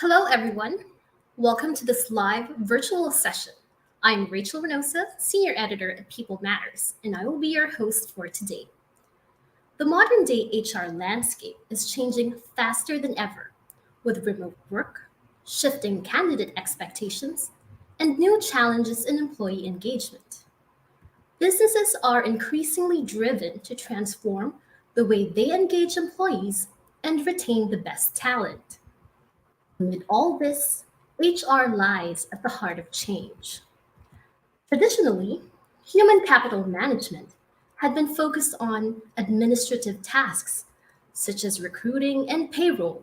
Hello, everyone. Welcome to this live virtual session. I'm Rachel Reynosa, Senior Editor at People Matters, and I will be your host for today. The modern day HR landscape is changing faster than ever, with remote work, shifting candidate expectations, and new challenges in employee engagement. Businesses are increasingly driven to transform the way they engage employees and retain the best talent. Amid all this, HR lies at the heart of change. Traditionally, human capital management had been focused on administrative tasks such as recruiting and payroll,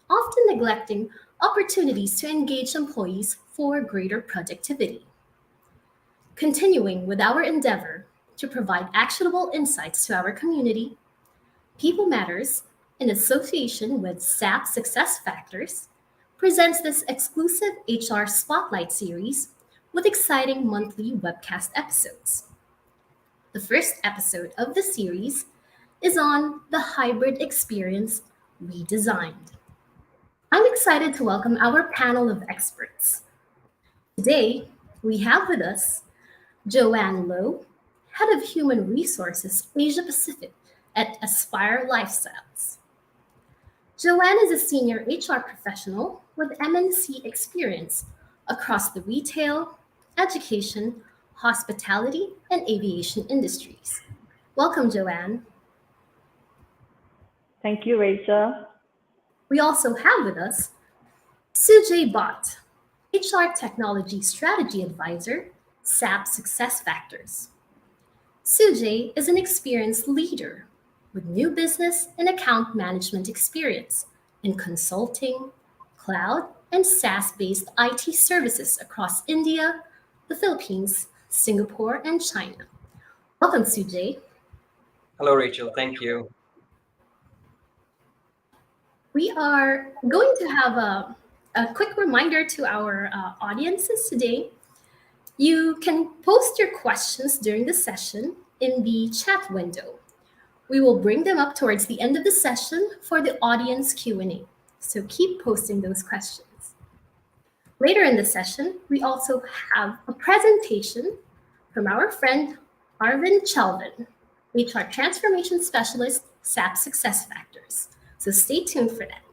often neglecting opportunities to engage employees for greater productivity. Continuing with our endeavor to provide actionable insights to our community, People Matters, in association with Sap Successfactors, presents this exclusive HR Spotlight series with exciting monthly webcast episodes. The first episode of the series is on the hybrid experience redesigned. I'm excited to welcome our panel of experts. Today, we have with us Joanne Lowe, Head of Human Resources Asia Pacific at Aspire Lifestyles. Joanne is a senior HR professional with MNC experience across the retail, education, hospitality, and aviation industries. Welcome, Joanne. Thank you, Rachel. We also have with us Sujay Bhat, HR Technology Strategy Advisor, Sap Successfactors. Sujay is an experienced leader with new business and account management experience in consulting, cloud, and SaaS-based IT services across India, the Philippines, Singapore, and China. Welcome, Sujay. Hello, Rachel. Thank you. We are going to have a quick reminder to our audiences today. You can post your questions during the session in the chat window. We will bring them up towards the end of the session for the audience Q&A. So keep posting those questions. Later in the session, we also have a presentation from our friend Arvind Chalvin, HR Transformation Specialist, SAP SuccessFactors. So stay tuned for that.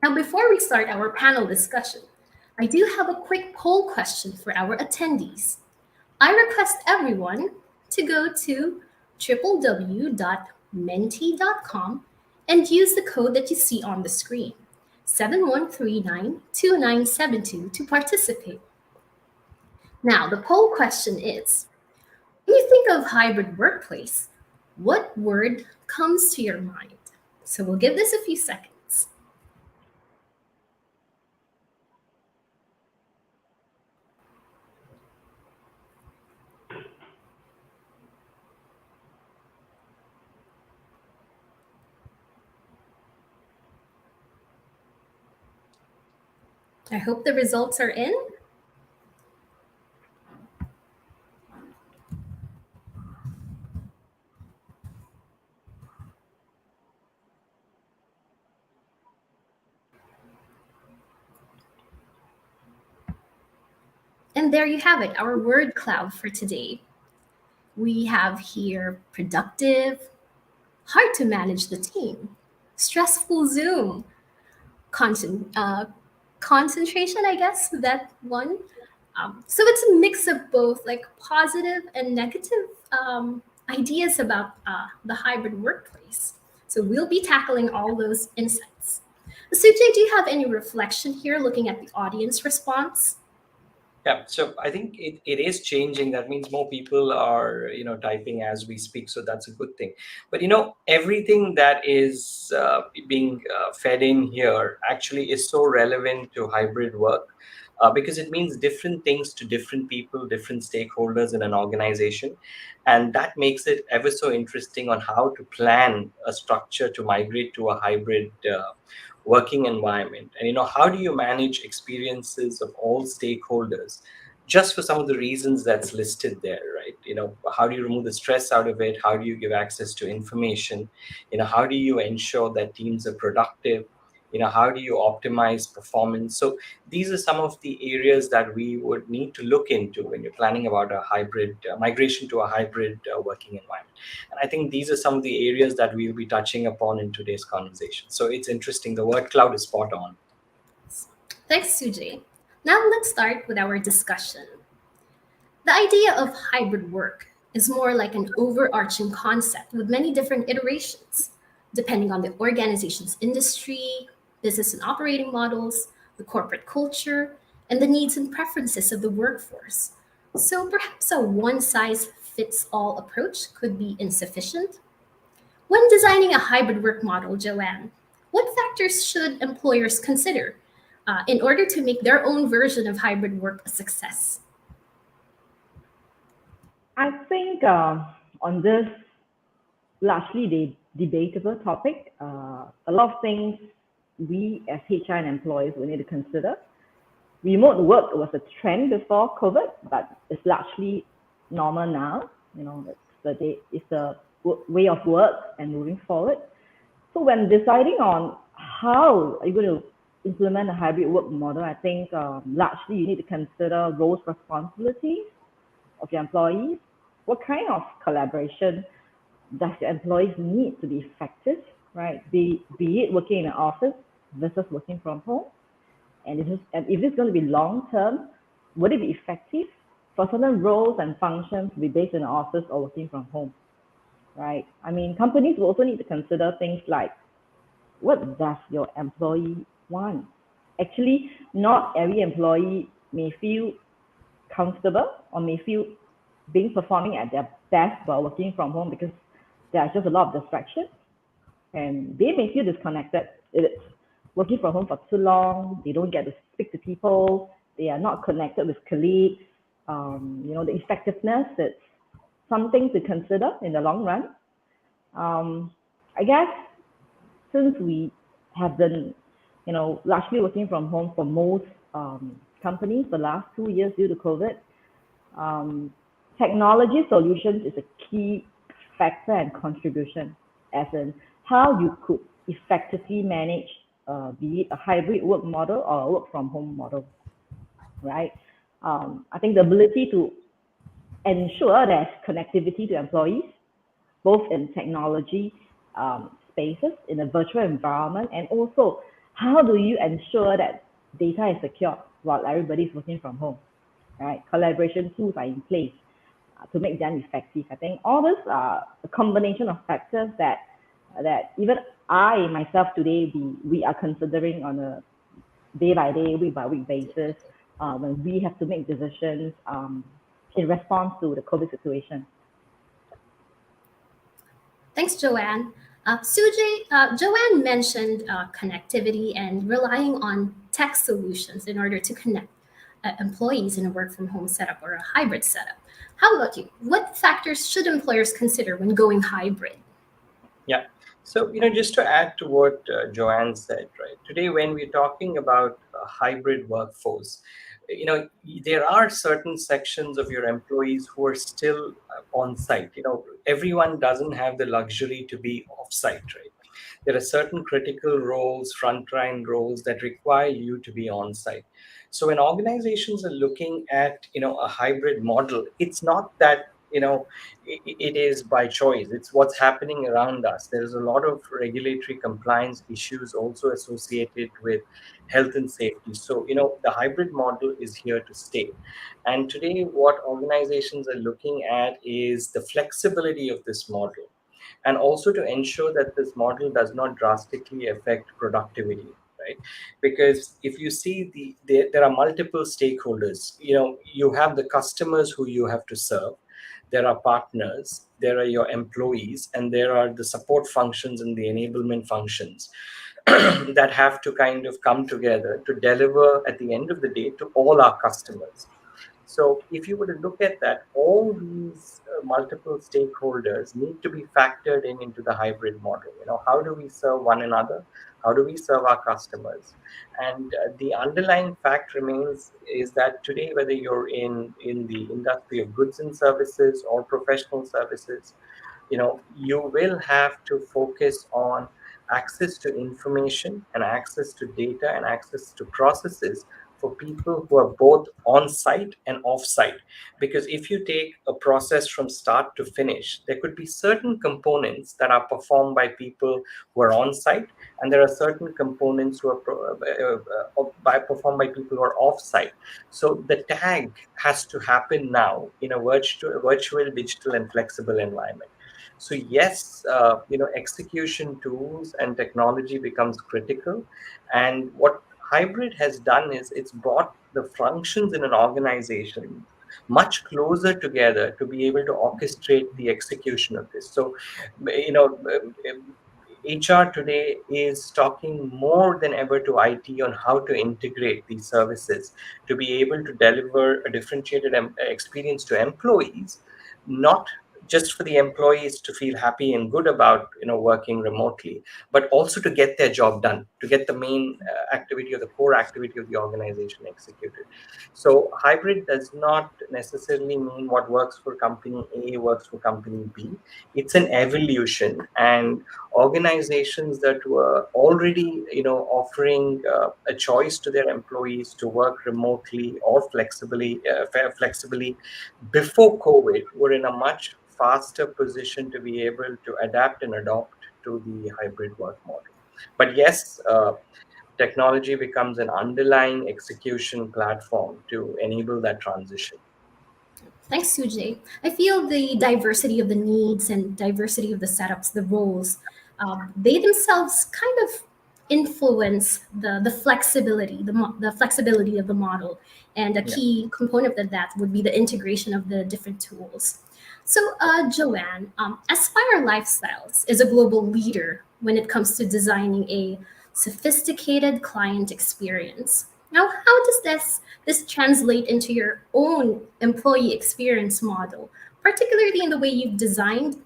Now, before we start our panel discussion, I do have a quick poll question for our attendees. I request everyone to go to www.menti.com and use the code that you see on the screen, 71392972, to participate. Now, the poll question is, when you think of hybrid workplace, what word comes to your mind? So we'll give this a few seconds. I hope the results are in. And there you have it, our word cloud for today. We have here productive, hard to manage the team, stressful Zoom, concentration, I guess, that one. So it's a mix of both like positive and negative ideas about the hybrid workplace. So we'll be tackling all those insights. Sujay, do you have any reflection here looking at the audience response? Yeah, so I think it is changing. That means more people are, typing as we speak. So that's a good thing. But, everything that is being fed in here actually is so relevant to hybrid work because it means different things to different people, different stakeholders in an organization. And that makes it ever so interesting on how to plan a structure to migrate to a hybrid working environment. And how do you manage experiences of all stakeholders just for some of the reasons that's listed there, right? How do you remove the stress out of it? How do you give access to information? How do you ensure that teams are productive? How do you optimize performance? So these are some of the areas that we would need to look into when you're planning about a hybrid migration to a hybrid working environment. And I think these are some of the areas that we'll be touching upon in today's conversation. So it's interesting, the word cloud is spot on. Thanks, Sujay. Now let's start with our discussion. The idea of hybrid work is more like an overarching concept with many different iterations, depending on the organization's industry, business and operating models, the corporate culture, and the needs and preferences of the workforce. So perhaps a one size fits all approach could be insufficient. When designing a hybrid work model, Joanne, what factors should employers consider in order to make their own version of hybrid work a success? I think on this largely debatable topic, a lot of things we as HR and employees will need to consider. Remote work was a trend before COVID, but it's largely normal now. It's the way of work and moving forward. So when deciding on how are you going to implement a hybrid work model, I think largely you need to consider roles, responsibilities of your employees. What kind of collaboration does your employees need to be effective, right? Be it working in an office versus working from home. And if it's going to be long term, would it be effective for certain roles and functions to be based in the office or working from home, right? I mean, companies will also need to consider things like, what does your employee want? Actually, not every employee may feel comfortable or may feel being performing at their best while working from home because there are just a lot of distractions and they may feel disconnected. It's working from home for too long, they don't get to speak to people, they are not connected with colleagues. The effectiveness, it's something to consider in the long run. I guess since we have been, largely working from home for most companies the last 2 years due to COVID, technology solutions is a key factor and contribution, as in how you could effectively manage, be it a hybrid work model or a work from home model, right? I think the ability to ensure there's connectivity to employees, both in technology spaces, in a virtual environment, and also how do you ensure that data is secure while everybody's working from home, right? Collaboration tools are in place to make them effective. I think all these are a combination of factors that even I myself today we are considering on a day by day, week by week basis when we have to make decisions in response to the COVID situation. Thanks, Joanne. Sujay, Joanne mentioned connectivity and relying on tech solutions in order to connect employees in a work from home setup or a hybrid setup. How about you? What factors should employers consider when going hybrid? Yeah. So, just to add to what Joanne said, right? Today, when we're talking about a hybrid workforce, you know, there are certain sections of your employees who are still on site. Everyone doesn't have the luxury to be off site, right? There are certain critical roles, frontline roles that require you to be on site. So when organizations are looking at, a hybrid model, it's not that, it is by choice. It's what's happening around us. There is a lot of regulatory compliance issues also associated with health and safety. So, the hybrid model is here to stay. And today, what organizations are looking at is the flexibility of this model, and also to ensure that this model does not drastically affect productivity, right? Because if you see there are multiple stakeholders. You have the customers who you have to serve, there are partners, there are your employees, and there are the support functions and the enablement functions that have to kind of come together to deliver at the end of the day to all our customers. So if you were to look at that, all these multiple stakeholders need to be factored into the hybrid model. How do we serve one another? How do we serve our customers? And the underlying fact remains is that today, whether you're in the industry of goods and services or professional services, you will have to focus on access to information and access to data and access to processes for people who are both on site and off site. Because if you take a process from start to finish, there could be certain components that are performed by people who are on site, and there are certain components who are performed by people who are off site. So the tag has to happen now in a virtual, digital, and flexible environment. So yes, execution tools and technology becomes critical. And what hybrid has done is it's brought the functions in an organization much closer together to be able to orchestrate the execution of this. So, HR today is talking more than ever to IT on how to integrate these services to be able to deliver a differentiated experience to employees, not just for the employees to feel happy and good about working remotely, but also to get their job done, to get the main activity or the core activity of the organization executed. So hybrid does not necessarily mean what works for company A works for company B. It's an evolution, and organizations that were already offering a choice to their employees to work remotely or flexibly before COVID were in a much faster position to be able to adapt and adopt to the hybrid work model. But yes, technology becomes an underlying execution platform to enable that transition. Thanks, Sujay. I feel the diversity of the needs and diversity of the setups, the roles, they themselves kind of influence the flexibility, the flexibility of the model. And a Yeah. key component of that would be the integration of the different tools. So, Joanne, Aspire Lifestyles is a global leader when it comes to designing a sophisticated client experience. Now, how does this translate into your own employee experience model, particularly in the way you've designed,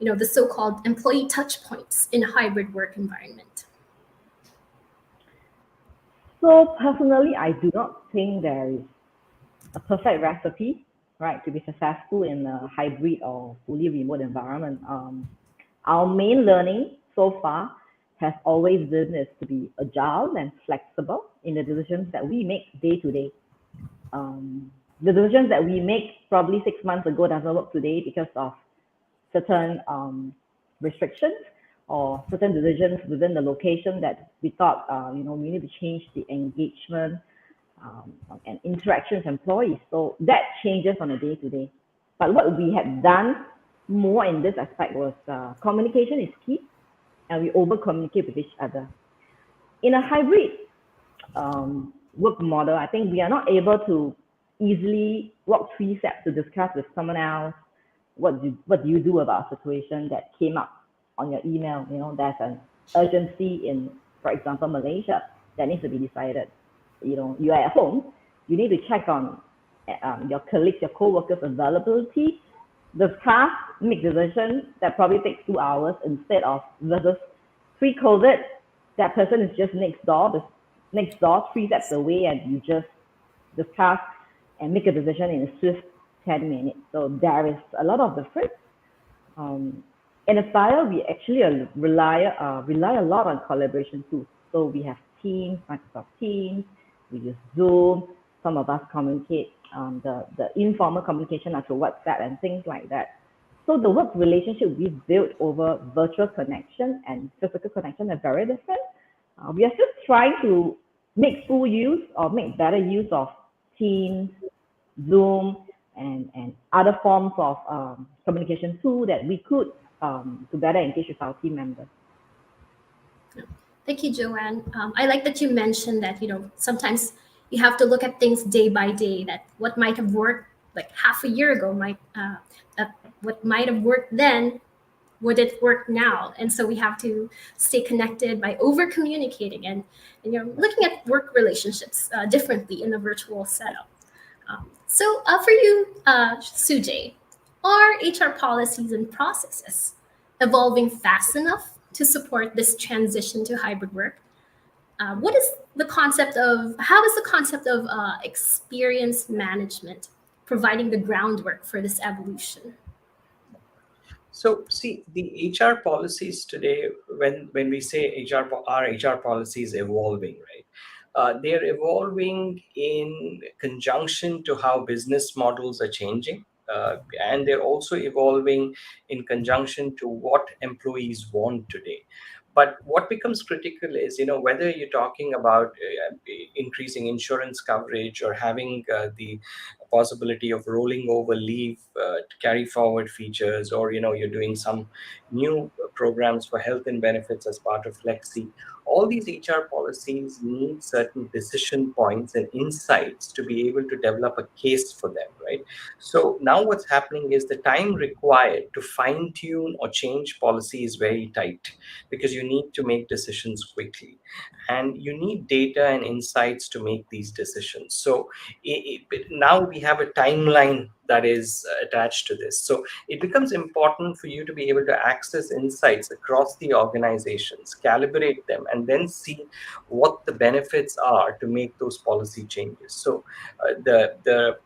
the so-called employee touch points in a hybrid work environment? So personally, I do not think there is a perfect recipe, right, to be successful in a hybrid or fully remote environment. Our main learning so far has always been is to be agile and flexible in the decisions that we make day to day. The decisions that we make probably 6 months ago doesn't work today because of certain restrictions or certain decisions within the location that we thought, we need to change the engagement and interaction with employees. So that changes on a day to day. But what we had done more in this aspect was communication is key, and we over communicate with each other. In a hybrid work model, I think we are not able to easily walk 3 steps to discuss with someone else what do you do about a situation that came up on your email. There's an urgency in, for example, Malaysia that needs to be decided. You are at home, you need to check on your colleagues, your co-workers availability, discuss, make decisions that probably takes 2 hours instead of versus pre-COVID, that person is just next door, 3 steps away, and you just discuss and make a decision in a swift 10 minutes. So there is a lot of difference. In Aspire, we actually rely a lot on collaboration tools. So we have Teams, Microsoft Teams, we use Zoom. Some of us communicate the informal communication through WhatsApp and things like that. So the work relationship we've built over virtual connection and physical connection are very different. We are still trying to make full use or make better use of Teams, Zoom, and other forms of communication tool that we could to better engage with our team members. Thank you, Joanne. I like that you mentioned that, sometimes you have to look at things day by day, that what might have worked like half a year ago what might have worked then, would it work now? And so we have to stay connected by over communicating and looking at work relationships differently in a virtual setup. So for you, Sujay, are HR policies and processes evolving fast enough to support this transition to hybrid work? What is the concept of, how is the concept of experience management providing the groundwork for this evolution? So, see, the HR policies today, when we say our HR policies evolving, right? They're evolving in conjunction to how business models are changing, and they're also evolving in conjunction to what employees want today. But what becomes critical is, whether you're talking about increasing insurance coverage or having the possibility of rolling over leave to carry forward features, or you're doing some new programs for health and benefits as part of flexi. All these HR policies need certain decision points and insights to be able to develop a case for them, right? So now what's happening is the time required to fine tune or change policy is very tight, because you need to make decisions quickly and you need data and insights to make these decisions. So now we have a timeline that is attached to this. So it becomes important for you to be able to access insights across the organizations, calibrate them, and then see what the benefits are to make those policy changes. So the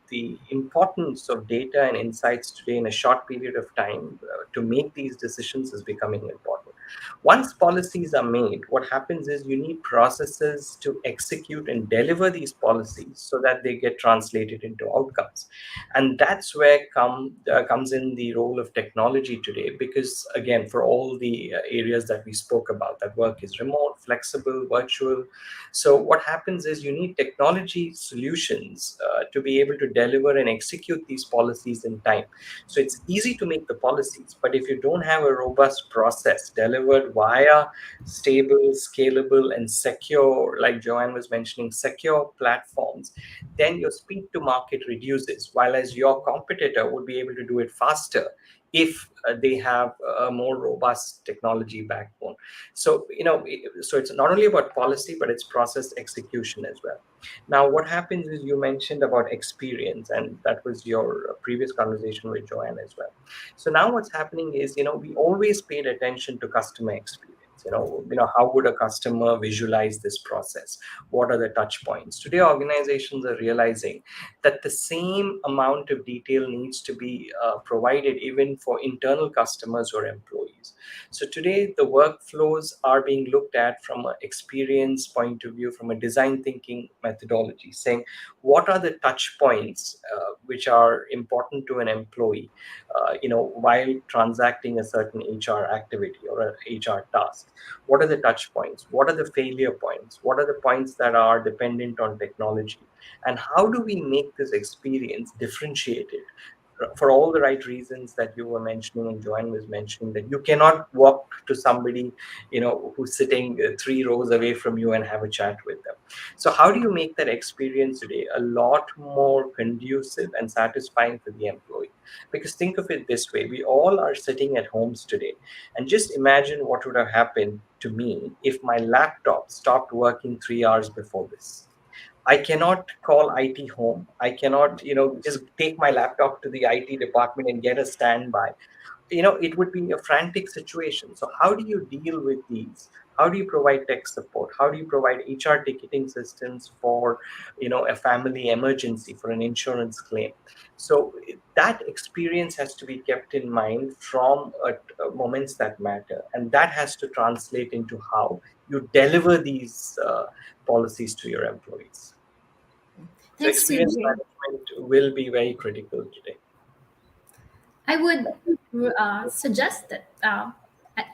importance of data and insights today in a short period of time to make these decisions is becoming important. Once policies are made, what happens is you need processes to execute and deliver these policies so that they get translated into outcomes. And that's where comes in the role of technology today, because again, for all the areas that we spoke about, that work is remote, flexible, virtual. So what happens is you need technology solutions to be able to deliver and execute these policies in time. So it's easy to make the policies, but if you don't have a robust process delivered via stable, scalable, and secure, like Joanne was mentioning, secure platforms, then your speed to market reduces, while as your competitor would be able to do it faster if they have a more robust technology backbone. So so it's not only about policy, but it's process execution as well. Now what happens is, you mentioned about experience, and that was your previous conversation with Joanne as well. So now what's happening is, we always paid attention to customer experience. How would a customer visualize this process? What are the touch points? Today organizations are realizing that the same amount of detail needs to be provided even for internal customers or employees. So today the workflows are being looked at from an experience point of view, from a design thinking methodology, saying what are the touch points which are important to an employee while transacting a certain HR activity or an HR task. What are the touch points? What are the failure points? What are the points that are dependent on technology? And how do we make this experience differentiated for all the right reasons that you were mentioning and Joanne was mentioning, that you cannot walk to somebody who's sitting 3 rows away from you and have a chat with them. So how do you make that experience today a lot more conducive and satisfying for the employee? Because think of it this way, we all are sitting at homes today, and just imagine what would have happened to me if my laptop stopped working 3 hours before this. I cannot call IT home. I cannot, just take my laptop to the IT department and get a standby. It would be a frantic situation. So how do you deal with these? How do you provide tech support? How do you provide HR ticketing systems for a family emergency, for an insurance claim? So that experience has to be kept in mind from moments that matter, and that has to translate into how you deliver these policies to your employees. So Thanks, experience Sujay. management will be very critical today. I would suggest that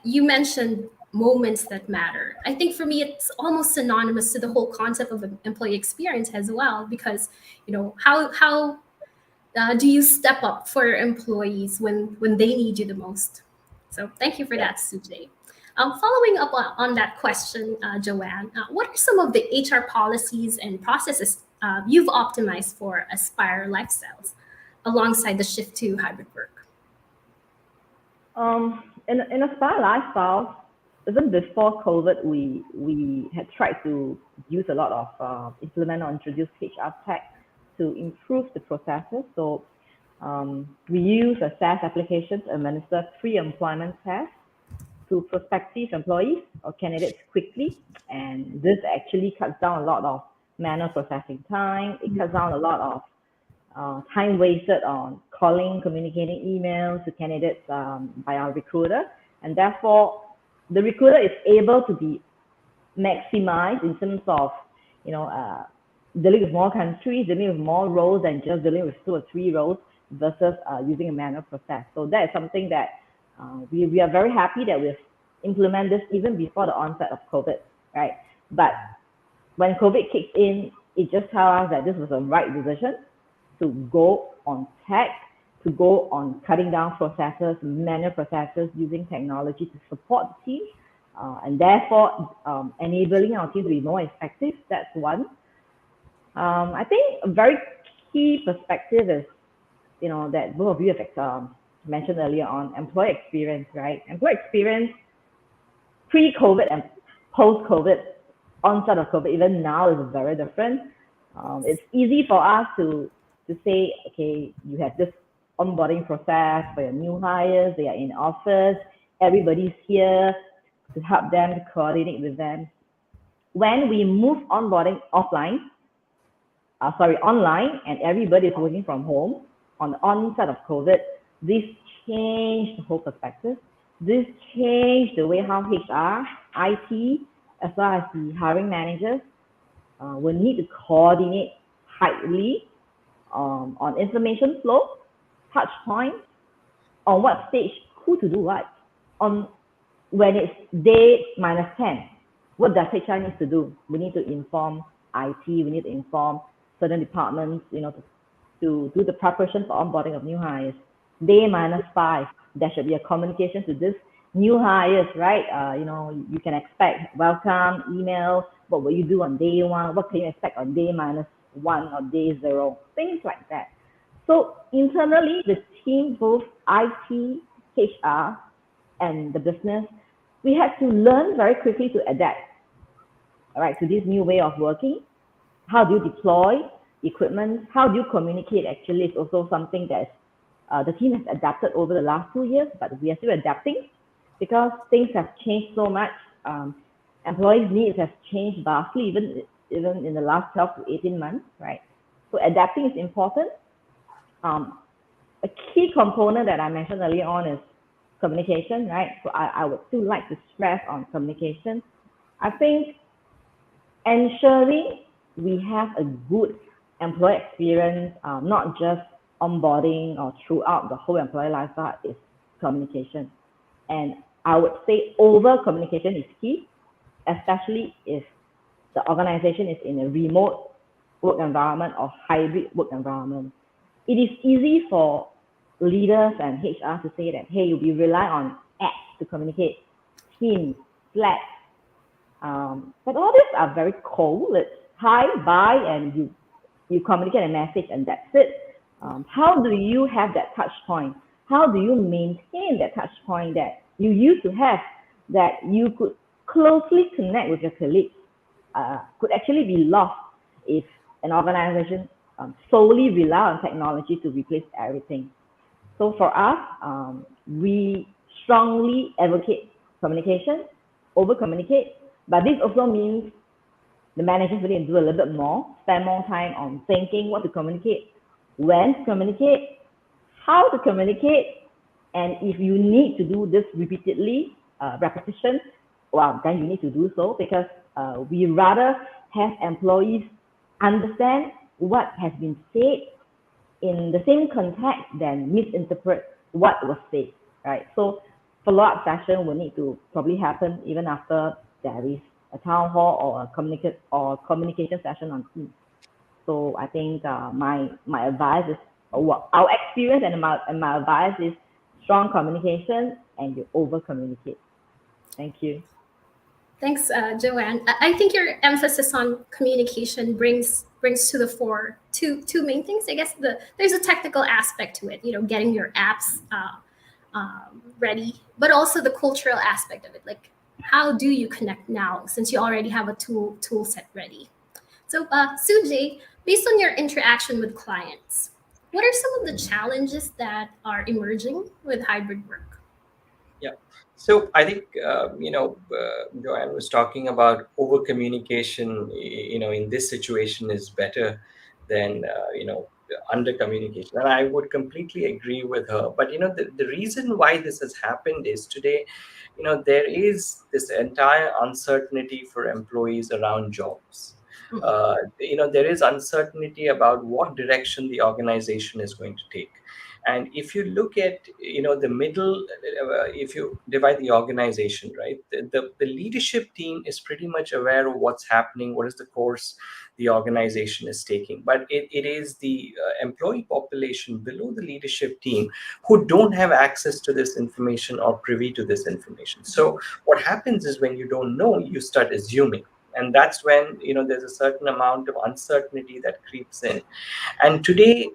you mentioned moments that matter. I think for me, it's almost synonymous to the whole concept of employee experience as well, because how do you step up for your employees when they need you the most? So thank you for Yeah. that, Sujay. Following up on that question, Joanne, what are some of the HR policies and processes you've optimized for Aspire lifestyles alongside the shift to hybrid work? In a spa lifestyle, even before COVID, we had tried to use a lot of implement or introduce HR tech to improve the processes. So we use a SaaS application to administer pre-employment tests to prospective employees or candidates quickly, and this actually cuts down a lot of manual processing time. It cuts down a lot of time wasted on calling, communicating emails to candidates by our recruiter, and therefore the recruiter is able to be maximized in terms of you know dealing with more countries, dealing with more roles than just dealing with 2 or 3 roles versus using a manual process. So that is something that we are very happy that we've implemented this even before the onset of COVID, right? But when COVID kicked in, it just tells us that this was the right decision to go on tech, to go on cutting down processes, manual processes, using technology to support the team, and therefore enabling our team to be more effective. That's one. I think a very key perspective is, that both of you have mentioned earlier on employee experience, right? Employee experience pre-COVID and post-COVID, onset of COVID, even now is very different. It's easy for us to say, okay, you have this onboarding process for your new hires, they are in office, everybody's here to help them, to coordinate with them. When we move onboarding online, and everybody is working from home on the onset of COVID, this changed the whole perspective. This changed the way how HR, IT, as well as the hiring managers will need to coordinate tightly on information flow, touch points, on what stage, who to do what, on when it's day -10, what does HR need to do? We need to inform IT, we need to inform certain departments, to do the preparation for onboarding of new hires. Day -5, there should be a communication to this new hires, right? You can expect welcome email. What will you do on day 1? What can you expect on day -1 or day 0? Things like that. So internally, the team, both IT, HR, and the business, we had to learn very quickly to adapt, all right, to this new way of working. How do you deploy equipment? How do you communicate? Actually, it's also something that the team has adapted over the last 2 years, but we are still adapting because things have changed so much. Employees' needs have changed vastly, even in the last 12 to 18 months, right? So adapting is important. A key component that I mentioned earlier on is communication, right? So I would still like to stress on communication. I think ensuring we have a good employee experience, not just onboarding or throughout the whole employee lifestyle, is communication. And I would say over communication is key, especially if the organization is in a remote work environment or hybrid work environment. It is easy for leaders and HR to say that, hey, we rely on apps to communicate, Teams, Slack. But all these are very cold. It's hi, bye, and you communicate a message and that's it. How do you have that touch point? How do you maintain that touch point that you used to have, that you could closely connect with your colleagues, could actually be lost if an organization solely rely on technology to replace everything. So for us, we strongly advocate communication, over communicate, but this also means the managers really need to do a little bit more, spend more time on thinking what to communicate, when to communicate, how to communicate, and if you need to do this repeatedly, repetition, well, then you need to do so, because we rather have employees understand what has been said in the same context than misinterpret what was said, right? So follow-up session will need to probably happen even after there is a town hall or a communication session on Teams. So I think my advice is, our experience and my advice is strong communication and you over communicate. Thank you. Thanks, Joanne. I think your emphasis on communication brings to the fore two main things. I guess there's a technical aspect to it, getting your apps ready, but also the cultural aspect of it. Like, how do you connect now since you already have a tool set ready? So, Sujay, based on your interaction with clients, what are some of the challenges that are emerging with hybrid work? Yeah. So I think, Joanne was talking about over communication, in this situation is better than, under communication, and I would completely agree with her. But the reason why this has happened is today, there is this entire uncertainty for employees around jobs. There is uncertainty about what direction the organization is going to take. And if you look at the middle, if you divide the organization, right, the leadership team is pretty much aware of what's happening, what is the course the organization is taking. But it is the employee population below the leadership team who don't have access to this information or privy to this information. So what happens is, when you don't know, you start assuming, and that's when there's a certain amount of uncertainty that creeps in. And today,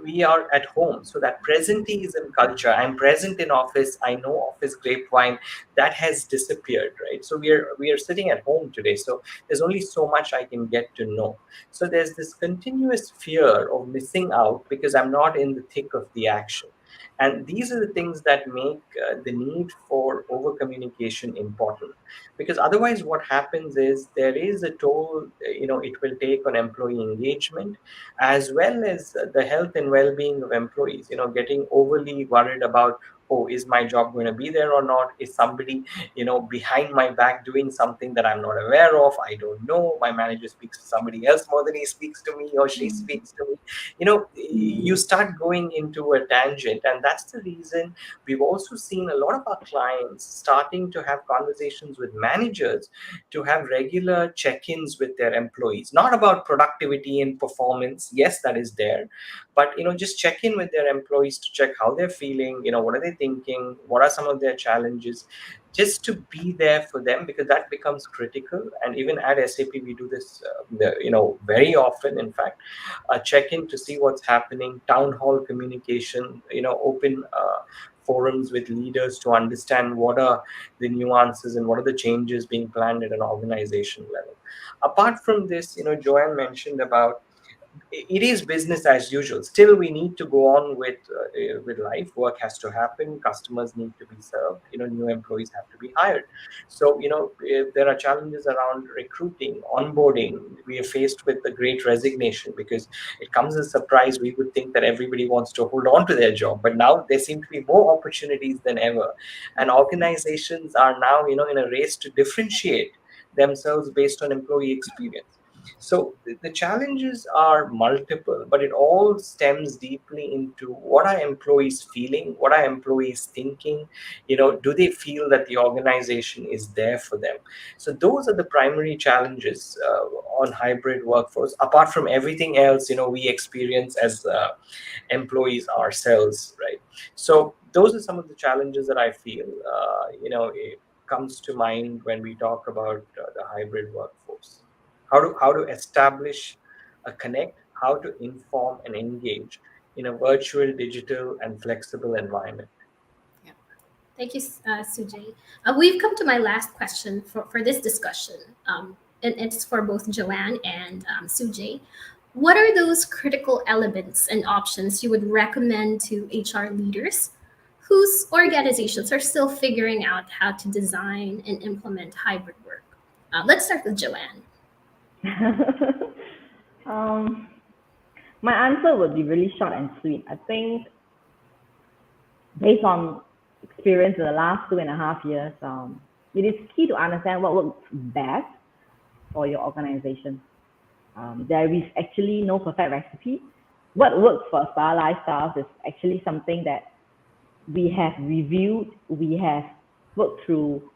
we are at home, so that presenteeism culture, I'm present in office, I know office grapevine, that has disappeared, right? So we are sitting at home today, so there's only so much I can get to know. So there's this continuous fear of missing out because I'm not in the thick of the action. And these are the things that make the need for over communication important, because otherwise what happens is, there is a toll it will take on employee engagement, as well as the health and well-being of employees, getting overly worried about, oh, is my job going to be there or not? Is somebody behind my back doing something that I'm not aware of? I don't know. My manager speaks to somebody else more than he speaks to me, or she speaks to me. You start going into a tangent, and that's the reason we've also seen a lot of our clients starting to have conversations with managers to have regular check-ins with their employees, not about productivity and performance. Yes, that is there, but just check in with their employees to check how they're feeling, what are they thinking, what are some of their challenges, just to be there for them, because that becomes critical. And even at SAP, we do this very often, in fact, check in to see what's happening, town hall communication, open forums with leaders to understand what are the nuances and what are the changes being planned at an organization level. Apart from this, Joanne mentioned about, it is business as usual. Still, we need to go on with life. Work has to happen. Customers need to be served. New employees have to be hired. So if there are challenges around recruiting, onboarding. We are faced with the Great Resignation, because it comes as a surprise. We would think that everybody wants to hold on to their job, but now there seem to be more opportunities than ever, and organizations are now in a race to differentiate themselves based on employee experience. So the challenges are multiple, but it all stems deeply into, what are employees feeling? What are employees thinking? Do they feel that the organization is there for them? So those are the primary challenges on hybrid workforce, apart from everything else, we experience as employees ourselves, right? So those are some of the challenges that I feel, it comes to mind when we talk about the hybrid workforce. How to establish a connect, how to inform and engage in a virtual, digital, and flexible environment. Yeah. Thank you, Sujay. We've come to my last question for this discussion, and it's for both Joanne and Sujay. What are those critical elements and options you would recommend to HR leaders whose organizations are still figuring out how to design and implement hybrid work? Let's start with Joanne. um, my answer would be really short and sweet. I think, based on experience in the last 2.5 years, it is key to understand what works best for your organization. There is actually no perfect recipe. What works for Spa Lifestyles is actually something that we have reviewed, we have worked through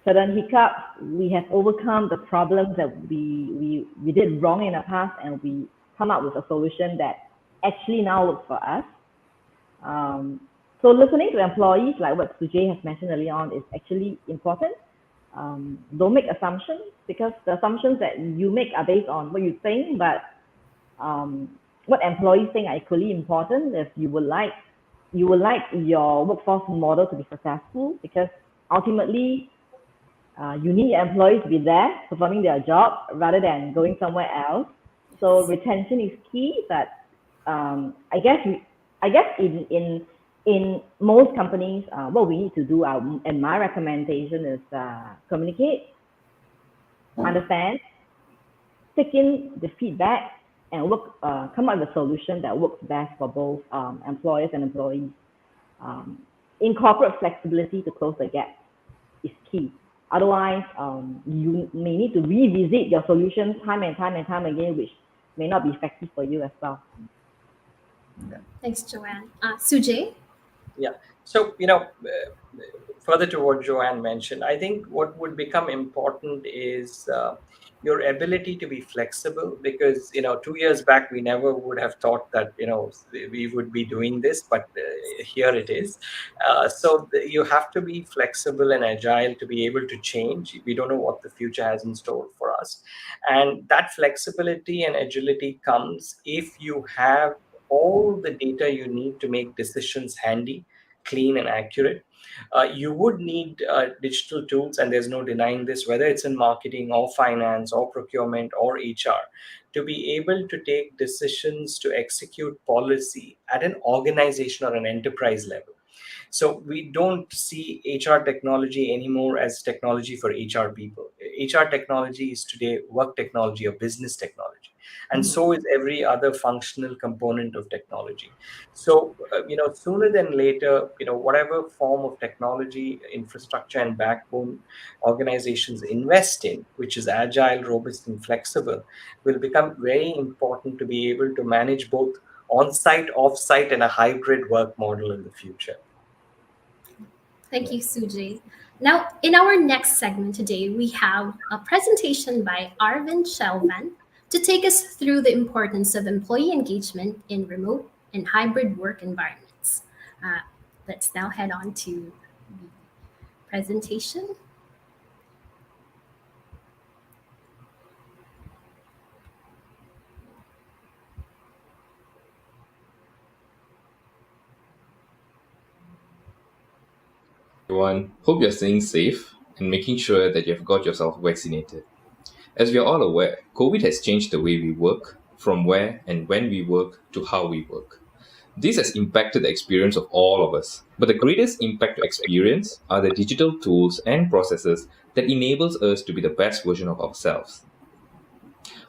certain hiccups, we have overcome the problems that we did wrong in the past, and we come up with a solution that actually now works for us. So listening to employees, like what Sujay has mentioned earlier on, is actually important. Don't make assumptions, because the assumptions that you make are based on what you think, but what employees think are equally important. If you would like your workforce model to be successful, because ultimately you need your employees to be there performing their job rather than going somewhere else. So retention is key, but I guess in most companies, what we need to do, and my recommendation is communicate, understand, take in the feedback, and come up with a solution that works best for both employers and employees. Incorporate flexibility to close the gap is key. Otherwise, you may need to revisit your solutions time and time again, which may not be effective for you as well. Thanks, Joanne. Sujay? Yeah. So, further to what Joanne mentioned, I think what would become important is your ability to be flexible, because 2 years back we never would have thought that we would be doing this, but here it is. You have to be flexible and agile to be able to change. We don't know what the future has in store for us, and that flexibility and agility comes if you have all the data you need to make decisions handy, clean, and accurate. You would need digital tools, and there's no denying this, whether it's in marketing or finance or procurement or HR, to be able to take decisions to execute policy at an organization or an enterprise level. So we don't see HR technology anymore as technology for HR people. HR technology is today work technology or business technology. And so is every other functional component of technology. So, sooner than later, whatever form of technology, infrastructure, and backbone organizations invest in, which is agile, robust, and flexible, will become very important to be able to manage both on-site, off-site, and a hybrid work model in the future. Thank you, Sujay. Now, in our next segment today, we have a presentation by Arvind Shelvan to take us through the importance of employee engagement in remote and hybrid work environments. Let's now head on to the presentation. Everyone, hope you're staying safe and making sure that you've got yourself vaccinated. As we are all aware, COVID has changed the way we work, from where and when we work to how we work. This has impacted the experience of all of us, but the greatest impact to experience are the digital tools and processes that enables us to be the best version of ourselves.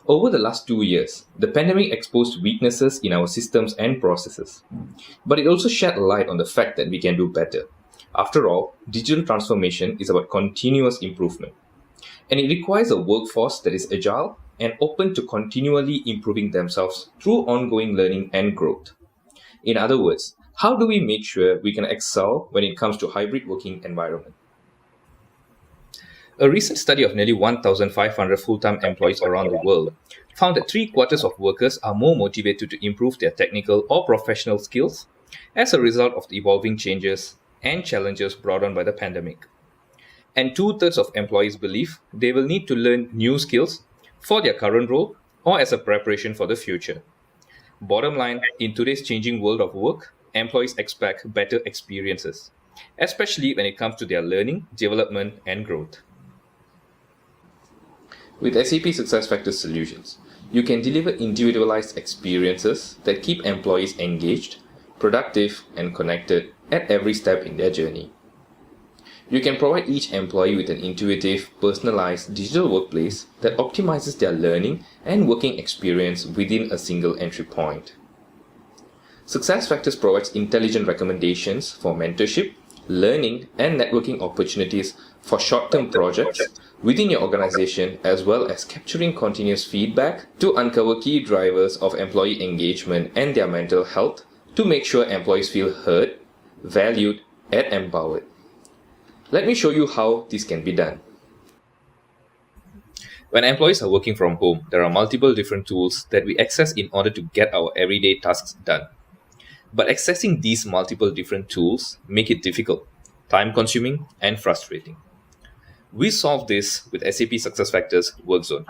Over the last 2 years, the pandemic exposed weaknesses in our systems and processes, but it also shed light on the fact that we can do better. After all, digital transformation is about continuous improvement, and it requires a workforce that is agile and open to continually improving themselves through ongoing learning and growth. In other words, how do we make sure we can excel when it comes to hybrid working environment? A recent study of nearly 1,500 full-time employees around the world found that 3/4 of workers are more motivated to improve their technical or professional skills as a result of the evolving changes and challenges brought on by the pandemic. And 2/3 of employees believe they will need to learn new skills for their current role or as a preparation for the future. Bottom line, in today's changing world of work, employees expect better experiences, especially when it comes to their learning, development, and growth. With SAP SuccessFactors solutions, you can deliver individualized experiences that keep employees engaged, productive, and connected at every step in their journey. You can provide each employee with an intuitive, personalized digital workplace that optimizes their learning and working experience within a single entry point. SuccessFactors provides intelligent recommendations for mentorship, learning, and networking opportunities for short-term projects within your organization, as well as capturing continuous feedback to uncover key drivers of employee engagement and their mental health to make sure employees feel heard, valued, and empowered. Let me show you how this can be done. When employees are working from home, there are multiple different tools that we access in order to get our everyday tasks done. But accessing these multiple different tools make it difficult, time-consuming, and frustrating. We solve this with SAP SuccessFactors Workzone,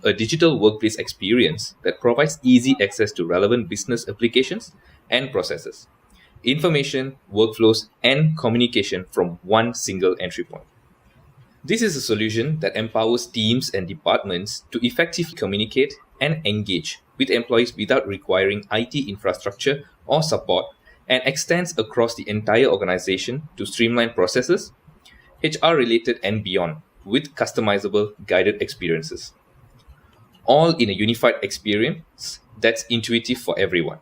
a digital workplace experience that provides easy access to relevant business applications and processes, information, workflows, and communication from one single entry point. This is a solution that empowers teams and departments to effectively communicate and engage with employees without requiring IT infrastructure or support, and extends across the entire organization to streamline processes, HR-related and beyond, with customizable guided experiences. All in a unified experience that's intuitive for everyone.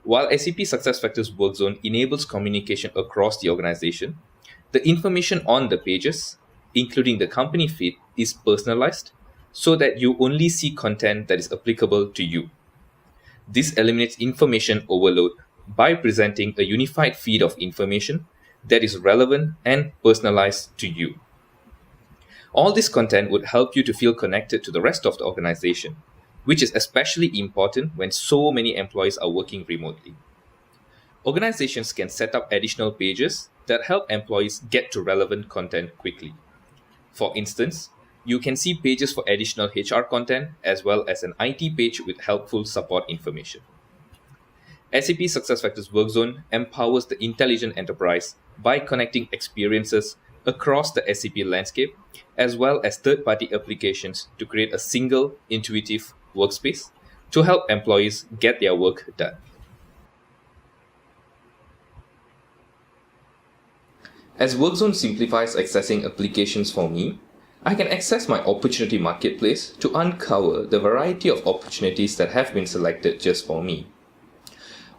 While SAP SuccessFactors Workzone enables communication across the organization, the information on the pages, including the company feed, is personalized so that you only see content that is applicable to you. This eliminates information overload by presenting a unified feed of information that is relevant and personalized to you. All this content would help you to feel connected to the rest of the organization, which is especially important when so many employees are working remotely. Organizations can set up additional pages that help employees get to relevant content quickly. For instance, you can see pages for additional HR content as well as an IT page with helpful support information. SAP SuccessFactors Workzone empowers the intelligent enterprise by connecting experiences across the SAP landscape as well as third-party applications to create a single, intuitive workspace to help employees get their work done. As Workzone simplifies accessing applications for me, I can access my opportunity marketplace to uncover the variety of opportunities that have been selected just for me.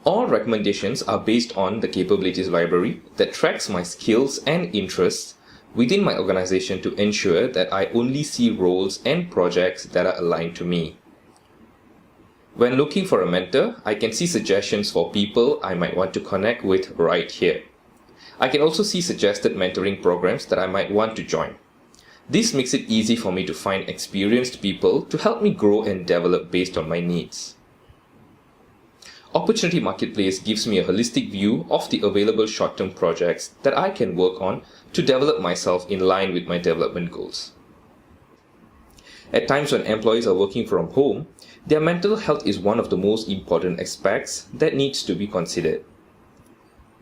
All recommendations are based on the capabilities library that tracks my skills and interests within my organization to ensure that I only see roles and projects that are aligned to me. When looking for a mentor, I can see suggestions for people I might want to connect with right here. I can also see suggested mentoring programs that I might want to join. This makes it easy for me to find experienced people to help me grow and develop based on my needs. Opportunity Marketplace gives me a holistic view of the available short-term projects that I can work on to develop myself in line with my development goals. At times when employees are working from home, their mental health is one of the most important aspects that needs to be considered.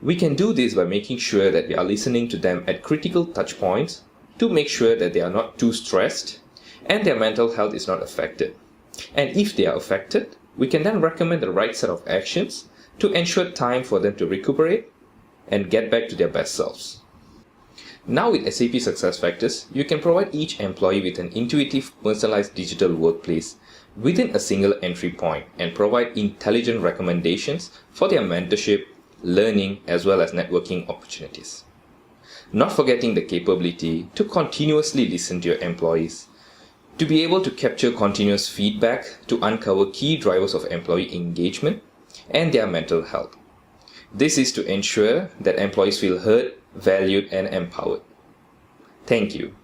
We can do this by making sure that we are listening to them at critical touch points to make sure that they are not too stressed and their mental health is not affected. And if they are affected, we can then recommend the right set of actions to ensure time for them to recuperate and get back to their best selves. Now with SAP SuccessFactors, you can provide each employee with an intuitive, personalized digital workplace within a single entry point and provide intelligent recommendations for their mentorship, learning, as well as networking opportunities. Not forgetting the capability to continuously listen to your employees, to be able to capture continuous feedback to uncover key drivers of employee engagement and their mental health. This is to ensure that employees feel heard, valued, and empowered. Thank you.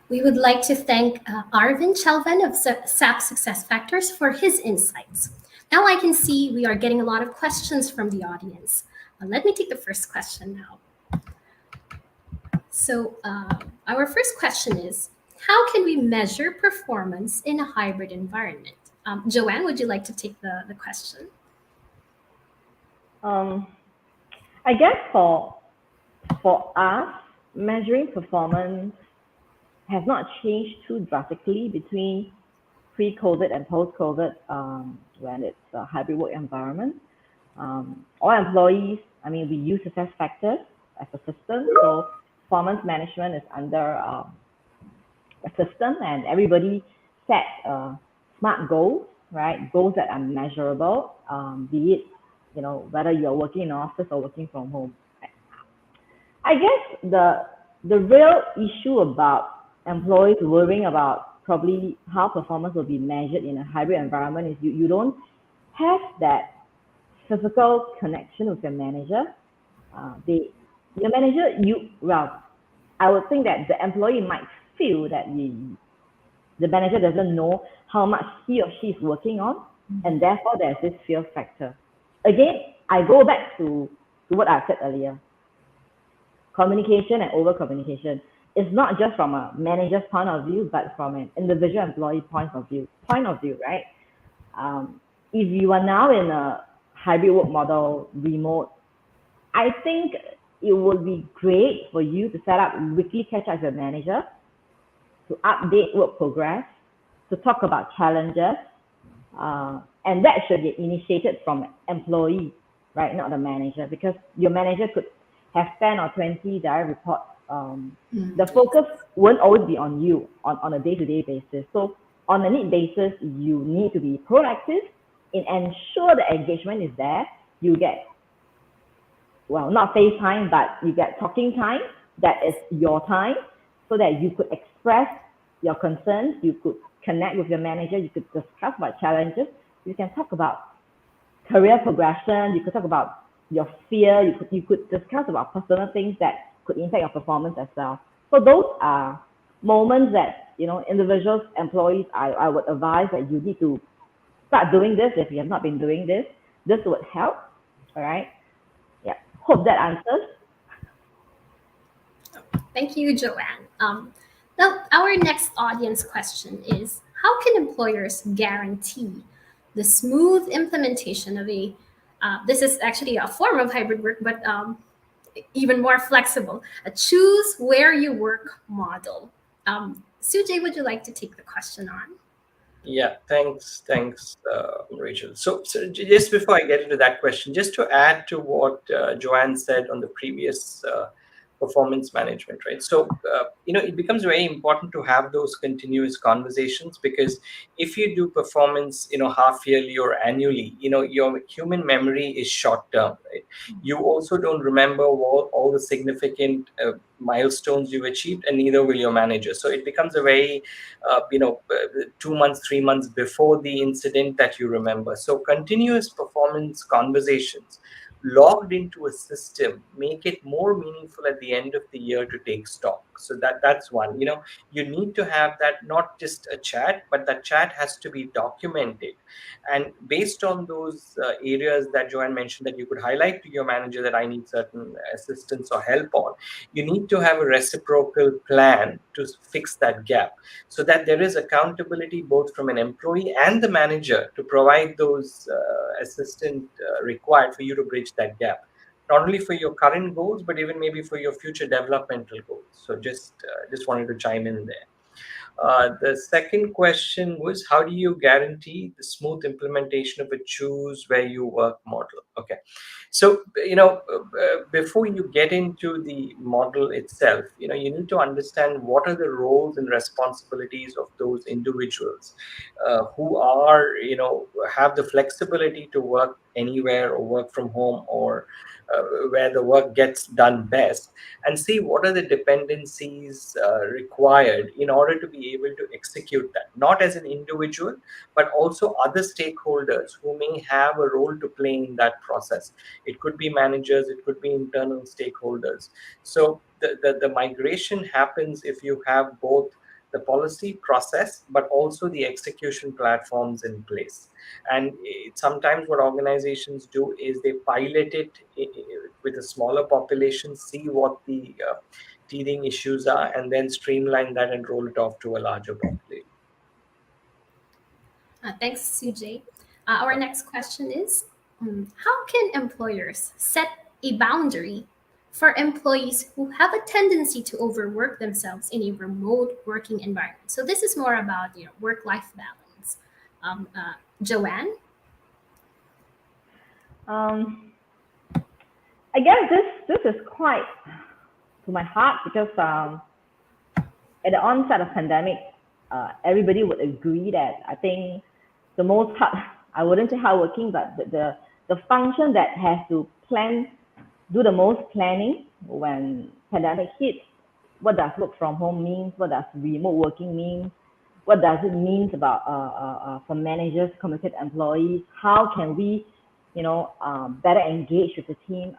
We would like to thank Arvind Chalvan of SAP SuccessFactors for his insights. Now I can see we are getting a lot of questions from the audience. Let me take the first question now. So our first question is, how can we measure performance in a hybrid environment? Joanne, would you like to take the question? I guess for us, measuring performance has not changed too drastically between pre-COVID and post-COVID when it's a hybrid work environment. All employees, we use success factors as a system. So performance management is under a system, and everybody set smart goals, right? Goals that are measurable, be it whether you're working in an office or working from home. I guess the real issue about employees worrying about probably how performance will be measured in a hybrid environment is you don't have that physical connection with your manager. Your manager, I would think that the employee might feel that the manager doesn't know how much he or she is working on, and therefore there's this fear factor. Again, I go back to what I said earlier. Communication and over communication is not just from a manager's point of view, but from an individual employee point of view, right? If you are now in a hybrid work model, remote, I think it would be great for you to set up weekly catch-ups with your manager, to update work progress, to talk about challenges, and that should be initiated from employee, right, not the manager, because your manager could have 10 or 20 direct reports. The focus won't always be on you on a day-to-day basis. So on a need basis, you need to be proactive in ensure the engagement is there. You get, well, not FaceTime, but you get talking time. That is your time, so that you could express your concerns. You could connect with your manager. You could discuss about challenges. You can talk about career progression. You could talk about your fear. You could discuss about personal things that could impact your performance as well. So those are moments that, individuals, employees, I would advise that you need to start doing this. If you have not been doing this, this would help. All right. Yeah. Hope that answers. Thank you, Joanne. Now, our next audience question is, how can employers guarantee the smooth implementation of this is actually a form of hybrid work, but even more flexible, a choose where you work model? Sujay, would you like to take the question on? Yeah, thanks, Rachel. So just before I get into that question, just to add to what Joanne said on the previous performance management, right? So it becomes very important to have those continuous conversations, because if you do performance, half yearly or annually, your human memory is short term, right? You also don't remember all the significant milestones you've achieved, and neither will your manager. So it becomes a very 2 months, 3 months before the incident that you remember. So continuous performance conversations logged into a system make it more meaningful at the end of the year to take stock. So that's one. You need to have that, not just a chat, but that chat has to be documented, and based on those areas that Joanne mentioned, that you could highlight to your manager that I need certain assistance or help on, you need to have a reciprocal plan to fix that gap, so that there is accountability both from an employee and the manager to provide those assistance required for you to bridge that gap, not only for your current goals, but even maybe for your future developmental goals. So just wanted to chime in there. The second question was, how do you guarantee the smooth implementation of a choose where you work model? Okay. So, before you get into the model itself, you need to understand what are the roles and responsibilities of those individuals who are, have the flexibility to work anywhere or work from home, or where the work gets done best, and see what are the dependencies required in order to be able to execute that, not as an individual, but also other stakeholders who may have a role to play in that process. It could be managers, it could be internal stakeholders. So the migration happens if you have both the policy process, but also the execution platforms in place. And sometimes what organizations do is they pilot it with a smaller population, see what the teething issues are, and then streamline that and roll it off to a larger population. Thanks, Sujay. Our next question is, how can employers set a boundary for employees who have a tendency to overwork themselves in a remote working environment? So this is more about work-life balance. Joanne? I guess this is quite to my heart, because at the onset of pandemic, everybody would agree that I think the most hard, I wouldn't say hardworking, but the function that has to do the most planning when pandemic hits. What does work from home mean? What does remote working mean? What does it mean about for managers, communicate employees? How can we, better engage with the team?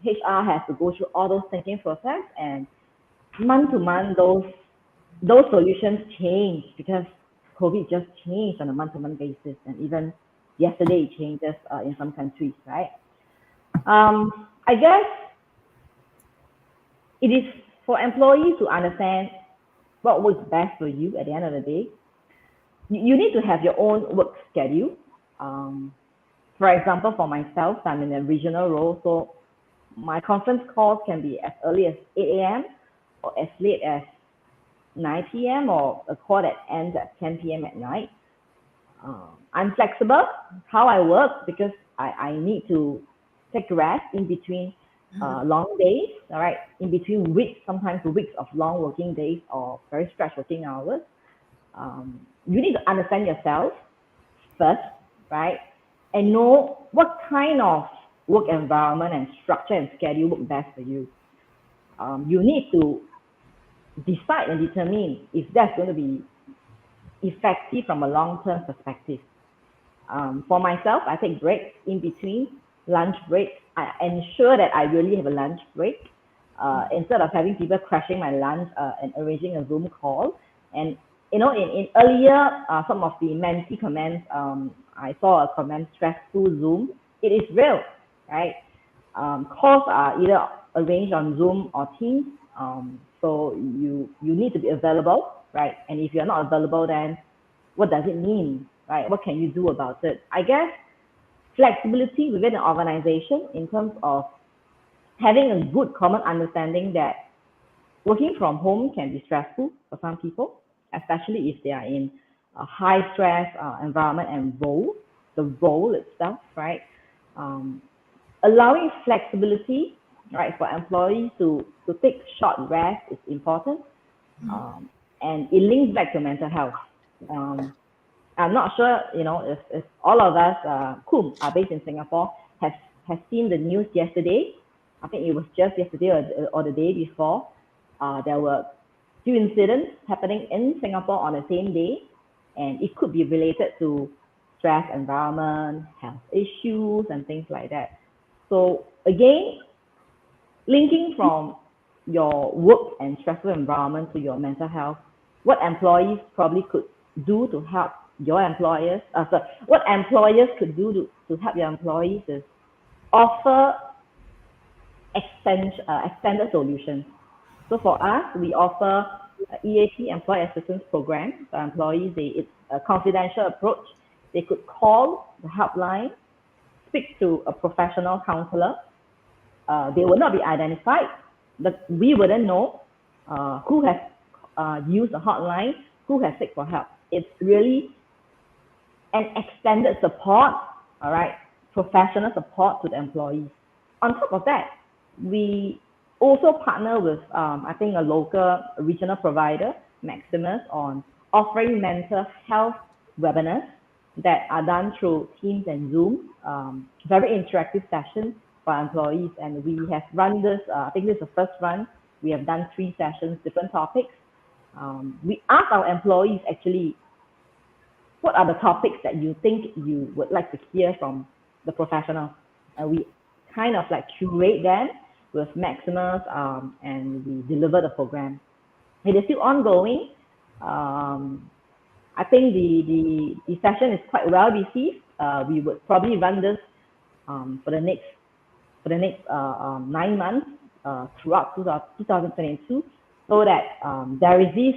HR has to go through all those thinking process, and month to month, those solutions change, because COVID just changed on a month-to-month basis, and even yesterday it changes in some countries, right? I guess it is for employees to understand what works best for you at the end of the day. You need to have your own work schedule. For example, for myself, I'm in a regional role, so my conference calls can be as early as 8 a.m. or as late as 9 p.m. or a call that ends at 10 p.m. at night. I'm flexible how I work, because I need to take rest in between long days, all right, in between weeks, sometimes weeks of long working days or very stretched working hours. you need to understand yourself first, right? And know what kind of work environment and structure and schedule work best for you. You need to decide and determine if that's going to be effective from a long-term perspective. For myself, I take breaks in between lunch breaks. I ensure that I really have a lunch break instead of having people crashing my lunch and arranging a Zoom call. And in earlier some of the mentee comments, I saw a comment, stressful Zoom. It is real, right? Calls are either arranged on Zoom or Teams. So you need to be available, right? And if you're not available, then what does it mean, right? What can you do about it? I guess flexibility within an organization in terms of having a good common understanding that working from home can be stressful for some people, especially if they are in a high stress environment and role, the role itself, right? Um, Allowing flexibility, right, for employees to take short rest is important, and it links back to mental health. Um, I'm not sure, if all of us who are based in Singapore have seen the news yesterday. I think it was just yesterday or the day before. There were two incidents happening in Singapore on the same day, and it could be related to stress environment, health issues, and things like that. So again, linking from your work and stressful environment to your mental health, what employees probably could do to help your employers, what employers could do to help your employees is offer extended solutions. So for us, we offer EAP, Employee Assistance Program. For employees, it's a confidential approach. They could call the helpline, speak to a professional counselor. They will not be identified, but we wouldn't know who has used the hotline, who has seek for help. It's really an extended support, all right, professional support to the employees. On top of that, we also partner with, I think, a local regional provider, Maximus, on offering mental health webinars that are done through Teams and Zoom, very interactive sessions for employees. And we have run this, I think this is the first run. We have done 3 sessions, different topics. We ask our employees actually, what are the topics that you think you would like to hear from the professional? And we kind of like curate them with Maximus, and we deliver the program. It is still ongoing. I think the session is quite well received. We would probably run this for the next 9 months throughout 2022, so that there is this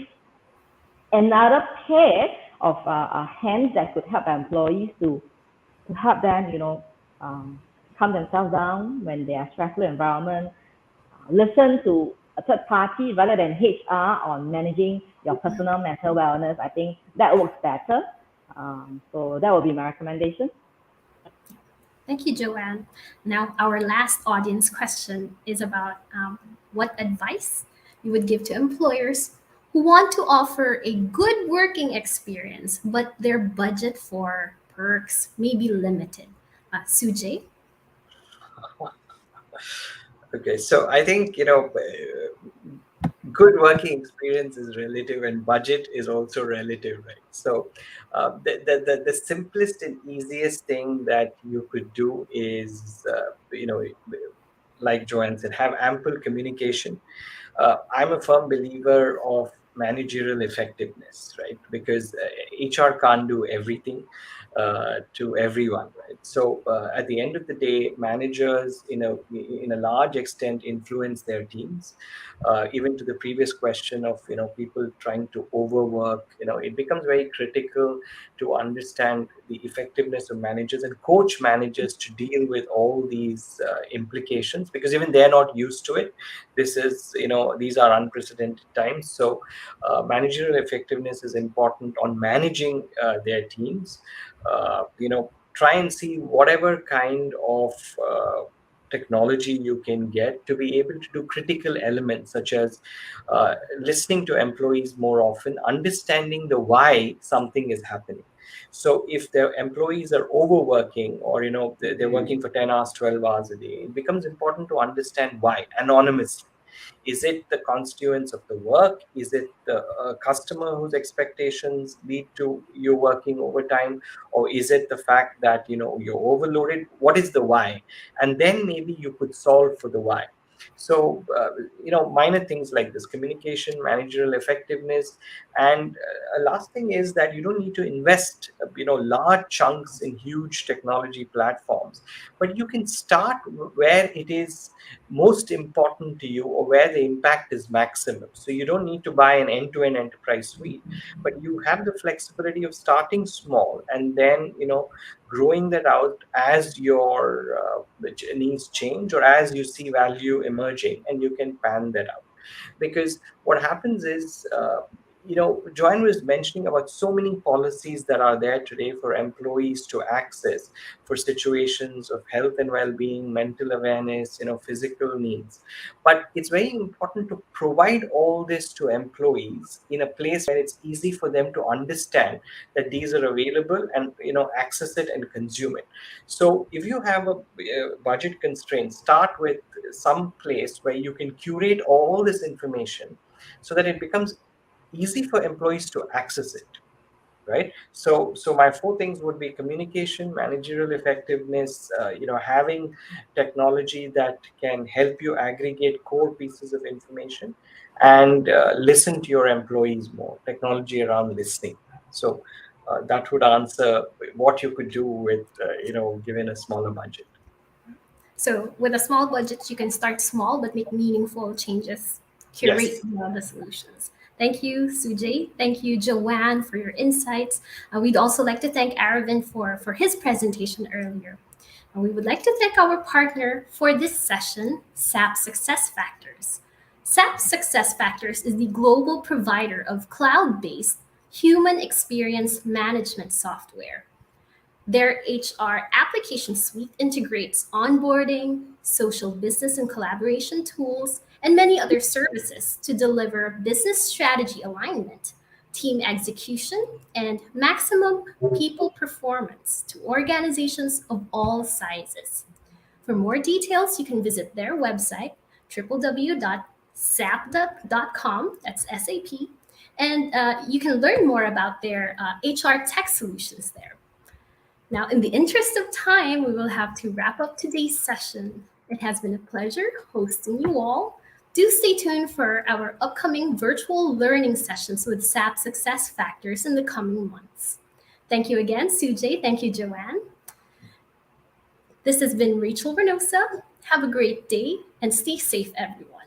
another pair of hands that could help employees to help them, calm themselves down when they are stressful environment. Listen to a third party rather than HR on managing your personal mental wellness. I think that works better. So that would be my recommendation. Thank you, Joanne. Now, our last audience question is about what advice you would give to employers who want to offer a good working experience, but their budget for perks may be limited. Sujay? Okay, so I think good working experience is relative, and budget is also relative, right? So the simplest and easiest thing that you could do is like Joanne said, have ample communication. I'm a firm believer of managerial effectiveness, right? Because HR can't do everything to everyone, right? So at the end of the day, managers, in a large extent, influence their teams. Even to the previous question of people trying to overwork, it becomes very critical to understand the effectiveness of managers and coach managers to deal with all these implications, because even they're not used to it. These are unprecedented times. So managerial effectiveness is important on managing their teams. Try and see whatever kind of technology you can get to be able to do critical elements such as listening to employees more often, understanding the why something is happening. So if their employees are overworking, or they're working for 10 hours, 12 hours a day, it becomes important to understand why anonymously. Is it the constituents of the work? Is it the customer whose expectations lead to you working overtime? Or is it the fact that you're overloaded? What is the why? And then maybe you could solve for the why. So minor things like this: communication, managerial effectiveness. And last thing is that you don't need to invest large chunks in huge technology platforms, but you can start where it is most important to you, or where the impact is maximum. So you don't need to buy an end-to-end enterprise suite, but you have the flexibility of starting small and then growing that out as your needs change, or as you see value emerging, and you can pan that out. Because what happens is, Joanne was mentioning about so many policies that are there today for employees to access for situations of health and well-being, mental awareness, physical needs. But it's very important to provide all this to employees in a place where it's easy for them to understand that these are available, and access it and consume it. So if you have a budget constraint, start with some place where you can curate all this information so that it becomes easy for employees to access it, right? So my four things would be communication, managerial effectiveness, having technology that can help you aggregate core pieces of information, and listen to your employees more, technology around listening. So that would answer what you could do with given a smaller budget. So with a small budget, you can start small but make meaningful changes. Curate Yes. the solutions. Thank you, Sujay. Thank you, Joanne, for your insights. We'd also like to thank Aravind for his presentation earlier. And we would like to thank our partner for this session, Sap Successfactors. Sap Successfactors is the global provider of cloud-based human experience management software. Their HR application suite integrates onboarding, social business and collaboration tools, and many other services to deliver business strategy alignment, team execution, and maximum people performance to organizations of all sizes. For more details, you can visit their website, www.sapda.com, that's SAP, and you can learn more about their HR tech solutions there. Now, in the interest of time, we will have to wrap up today's session. It has been a pleasure hosting you all. Do stay tuned for our upcoming virtual learning sessions with SAP Success in the coming months. Thank you again, Sujay. Thank you, Joanne. This has been Rachel Reynosa. Have a great day and stay safe, everyone.